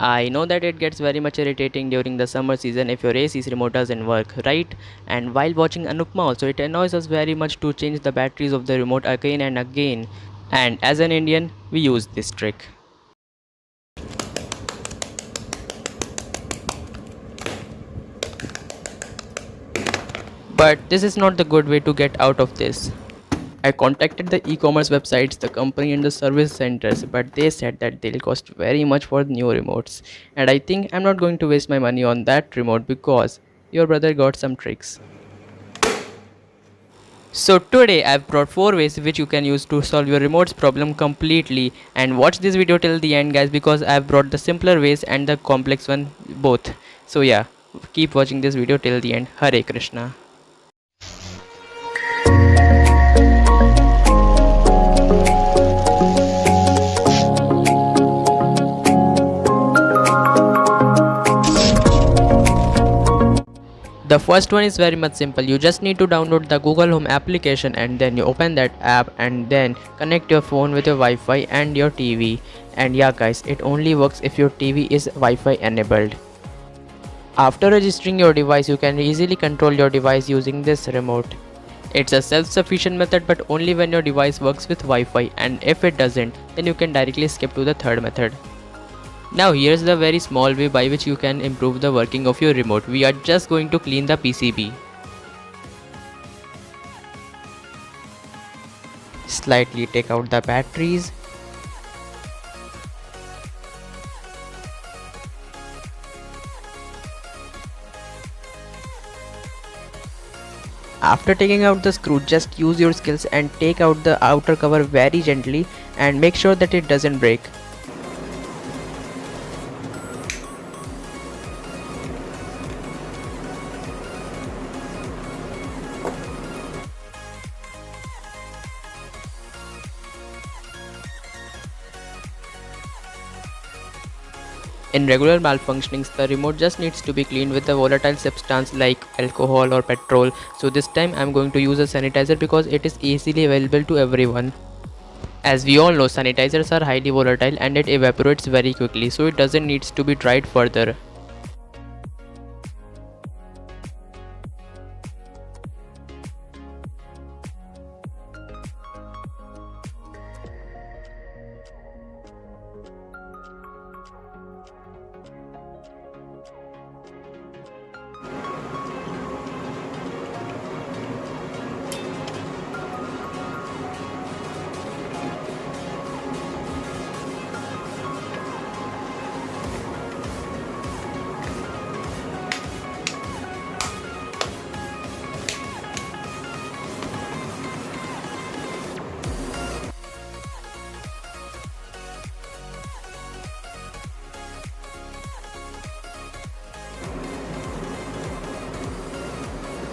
I know that it gets very much irritating during the summer season if your AC's remote doesn't work, right? And while watching Anupma also, it annoys us very much to change the batteries of the remote again and again. And as an Indian, we use this trick. But this is not the good way to get out of this. I contacted the e-commerce websites, the company and the service centers, but they said that they'll cost very much for the new remotes. And I think I'm not going to waste my money on that remote because your brother got some tricks. So today I've brought 4 ways which you can use to solve your remotes problem completely, and watch this video till the end guys, because I've brought the simpler ways and the complex one both. So yeah, keep watching this video till the end. Hare Krishna. The first one is very much simple. You just need to download the Google Home application and then you open that app and then connect your phone with your Wi-Fi and your TV. And yeah guys, it only works if your TV is Wi-Fi enabled. After registering your device, you can easily control your device using this remote. It's a self-sufficient method, but only when your device works with Wi-Fi, and if it doesn't, then you can directly skip to the third method. Now here's the very small way by which you can improve the working of your remote. We are just going to clean the PCB. Slightly take out the batteries. After taking out the screw, just use your skills and take out the outer cover very gently and make sure that it doesn't break. In regular malfunctionings, the remote just needs to be cleaned with a volatile substance like alcohol or petrol. So this time I'm going to use a sanitizer because it is easily available to everyone. As we all know, sanitizers are highly volatile and it evaporates very quickly, so it doesn't need to be dried further.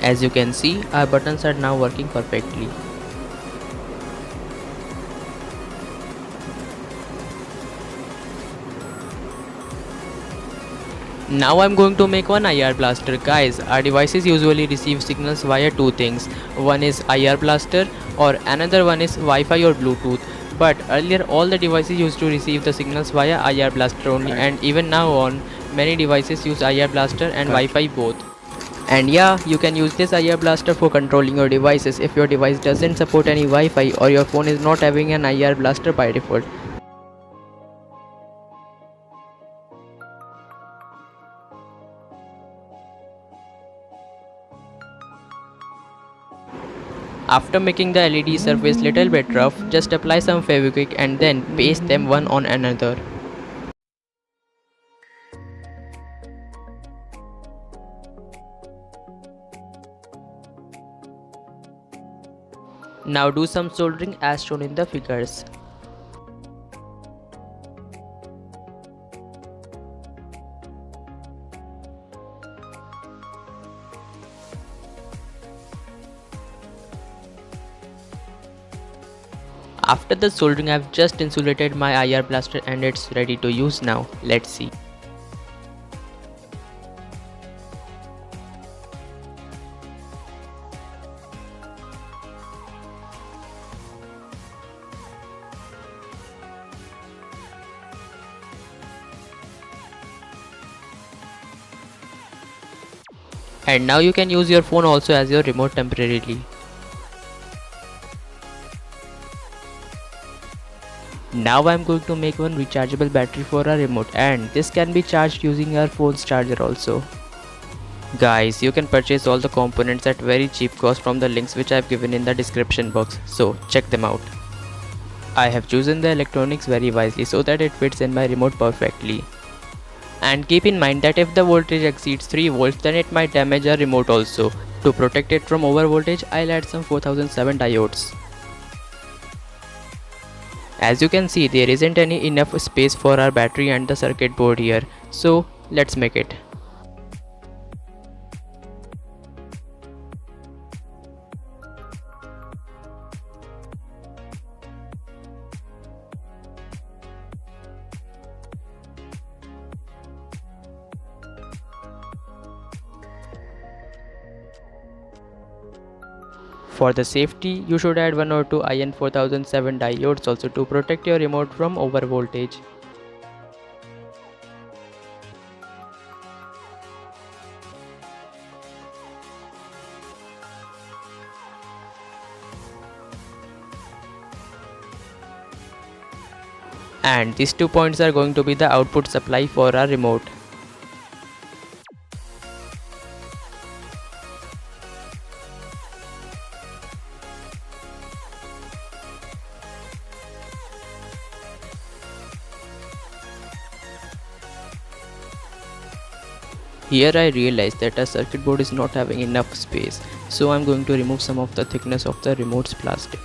As you can see, our buttons are now working perfectly. Now I'm going to make one IR blaster. Guys, our devices usually receive signals via two things. One is IR blaster or another one is Wi-Fi or Bluetooth. But earlier all the devices used to receive the signals via IR blaster only, and even now on many devices use IR blaster and Wi-Fi both. And yeah, you can use this IR blaster for controlling your devices if your device doesn't support any Wi-Fi or your phone is not having an IR blaster by default. After making the LED surface little bit rough, just apply some Fevikwik and then paste them one on another. Now do some soldering as shown in the figures. After the soldering, I've just insulated my IR blaster and it's ready to use now. Let's see. And now you can use your phone also as your remote temporarily. Now I'm going to make one rechargeable battery for our remote, and this can be charged using our phone's charger also. Guys, you can purchase all the components at very cheap cost from the links which I've given in the description box, so check them out. I have chosen the electronics very wisely so that it fits in my remote perfectly. And keep in mind that if the voltage exceeds 3 volts, then it might damage our remote also. To protect it from over voltage, I'll add some 4007 diodes. As you can see, there isn't any enough space for our battery and the circuit board here, so let's make it. For the safety, you should add 1 or 2 IN 4007 diodes also to protect your remote from over voltage. And these 2 points are going to be the output supply for our remote. Here I realized that our circuit board is not having enough space, so I'm going to remove some of the thickness of the remote's plastic.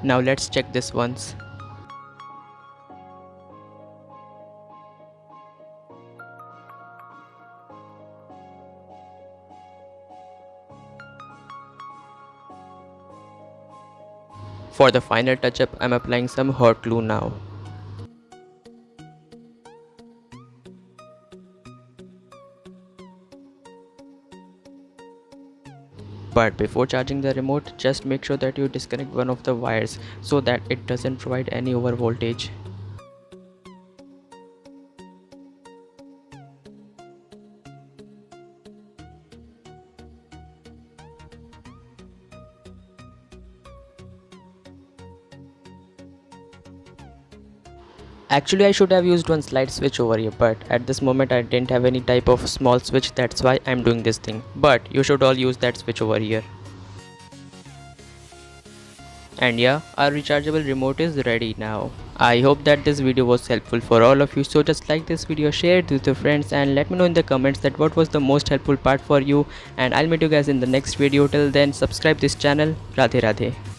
Now let's check this once. For the final touch-up, I'm applying some hot glue now. But before charging the remote, just make sure that you disconnect one of the wires so that it doesn't provide any over voltage. Actually, I should have used one slide switch over here, but at this moment I didn't have any type of small switch, that's why I'm doing this thing. But you should all use that switch over here. And yeah, our rechargeable remote is ready now. I hope that this video was helpful for all of you, so just like this video, share it with your friends and let me know in the comments that what was the most helpful part for you, and I'll meet you guys in the next video. Till then, subscribe this channel. Radhe Radhe.